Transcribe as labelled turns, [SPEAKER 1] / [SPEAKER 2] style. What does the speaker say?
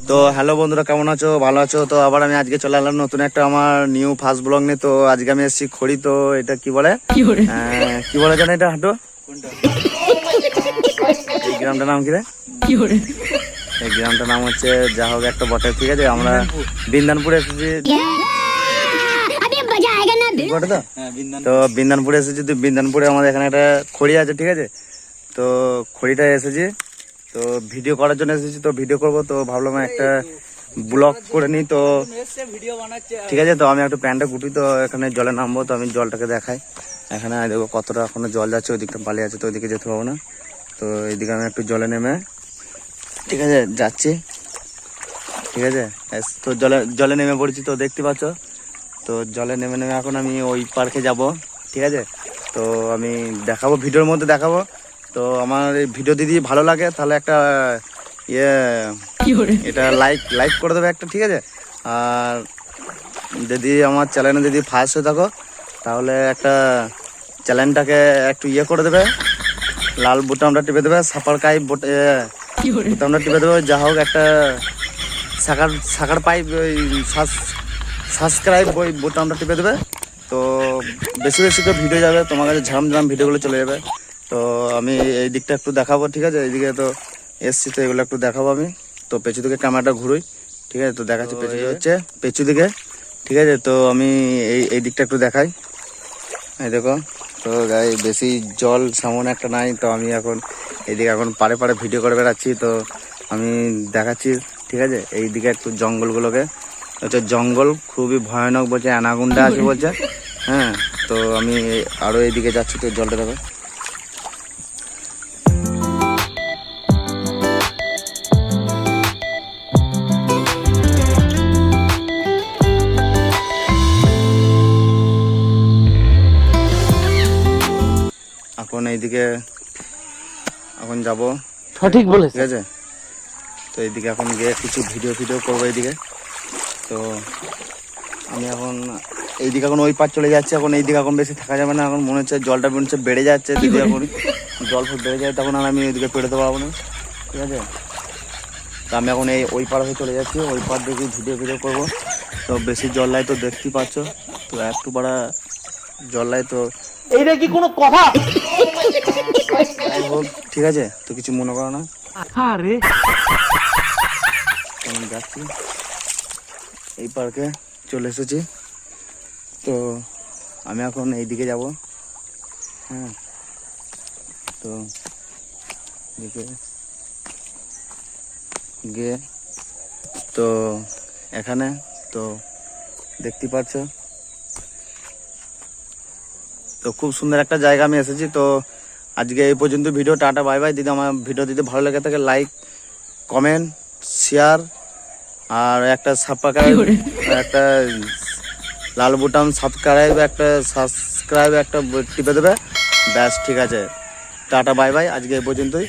[SPEAKER 1] তো হ্যালো বন্ধুরা, কেমন আছো? ভালো আছো? তো আবার আমি আজকে চলে এলাম নতুন একটা আমার নিউ ফার্স্ট ব্লগ নিয়ে। তো আজকে আমি এসেছি খড়ি। তো এটা কি বলে কি বলে জানো এটা? হাঁটো। এই গ্রামটার নাম কি রে? এই গ্রামটার নাম হচ্ছে যা হোক একটা বটে, ঠিক আছে। আমরা বিন্দানপুরে এসেছি বটে। তো বিন্দানপুরে এসেছি। তো বিন্দানপুরে আমাদের এখানে একটা খড়ি আছে, ঠিক আছে। তো খড়িটা এসেছি, তো ভিডিও করার জন্য এসেছি। তো ভিডিও করব, তো ভাবলাম একটা ব্লগ করে নিই। তো ঠিক আছে, তো আমি একটু প্যান্টটা গুটি। তো এখানে জলে নামবো, তো আমি জলটাকে দেখাই। এখানে দেখো কতটা এখনো জল যাচ্ছে, ওইদিকটা বালি আছে, তো ওইদিকে যেতে পারবো না। তো এইদিকে আমি একটু জলে নেমে, ঠিক আছে, যাচ্ছি, ঠিক আছে। তো জলে নেমে পড়েছি, তো দেখতে পাচ্ছ। তো জলে নেমে নেমে এখন আমি ওই পার্কে যাব, ঠিক আছে। তো আমি দেখাবো, ভিডিওর মধ্যে দেখাবো। তো আমার এই ভিডিও যদি ভালো লাগে তাহলে একটা এটা লাইক করে দেবে একটা, ঠিক আছে। আর যদি আমার চ্যানেলে যদি ফার্স্ট হয়ে থাকো তাহলে একটা চ্যানেলটাকে একটু করে দেবে, লাল বোতামটা টিপে দেবে, সাবস্ক্রাইব বোতামটা টিপে দেবে, যা হোক একটা সাকার পাইপ সাবস্ক্রাইব ওই বোতামটা টিপে দেবে। তো বেশি বেশি করে ভিডিও যাবে তোমার কাছে, ঝাম ঝাম ভিডিওগুলো চলে যাবে। তো আমি এই দিকটা একটু দেখাবো, ঠিক আছে। এইদিকে তো এসছি, তো এগুলো একটু দেখাবো আমি। তো পেছু দিকে ক্যামেরাটা ঘুরোই, ঠিক আছে। তো দেখাচ্ছি পেছু হচ্ছে পেছু দিকে, ঠিক আছে। তো আমি এই দিকটা একটু দেখাই, এই দেখো। তো গাই বেশি জল সামনে একটা নাই, তো আমি এখন এইদিকে এখন পাড়ে পাড়ে ভিডিও করে বেড়াচ্ছি। তো আমি দেখাচ্ছি, ঠিক আছে। এইদিকে একটু জঙ্গলগুলোকে হচ্ছে, জঙ্গল খুবই ভয়ানক বলছে, অ্যানাগুন্ডা আছে বলছে, হ্যাঁ। তো আমি আরো এইদিকে যাচ্ছি, তো জলটা দেখো। এখন এইদিকে এখন যাব,
[SPEAKER 2] সঠিক বলে,
[SPEAKER 1] ঠিক আছে। তো এইদিকে এখন গিয়ে কিছু ভিডিও করবো এইদিকে। তো আমি এখন এইদিকে এখন ওই পার চলে যাচ্ছে। এখন এইদিকে এখন বেশি থাকা যাবে না, এখন মনে হচ্ছে জলটা মনে হচ্ছে বেড়ে যাচ্ছে। যদি এখন জল ফুট বেড়ে যায় তখন আর আমি ওইদিকে পেরোতে পারবো না, ঠিক আছে। তো আমি এখন ওই পার হয়ে চলে যাচ্ছি, ওই পার দেখি ভিডিও করবো। তো বেশি জল লাই, তো দেখতেই পাচ্ছ। তো একটু বড়া জল লাই, তো
[SPEAKER 2] এইটা কি কোনো কথা?
[SPEAKER 1] হোক, ঠিক আছে। তো কিছু মনে করো না,
[SPEAKER 2] আরে
[SPEAKER 1] আমি যাচ্ছি, এই পার্কে চলে এসেছি। তো আমি এখন এইদিকে যাব, হ্যাঁ। তো দিকে গিয়ে তো এখানে তো দেখতে পাচ্ছ, তো খুব সুন্দর একটা জায়গা আমি এসেছি। তো আজকে এই পর্যন্ত ভিডিও, টাটা বাই বাই। যদি আমার ভিডিও দিতে ভালো লাগে থাকে লাইক, কমেন্ট, শেয়ার আর একটা সাবস্ক্রাইব, একটা লাল বুটাম সাবস্ক্রাইব একটা টিপে দেবে, ব্যাস, ঠিক আছে। টাটা বাই বাই, আজকে এই পর্যন্তই।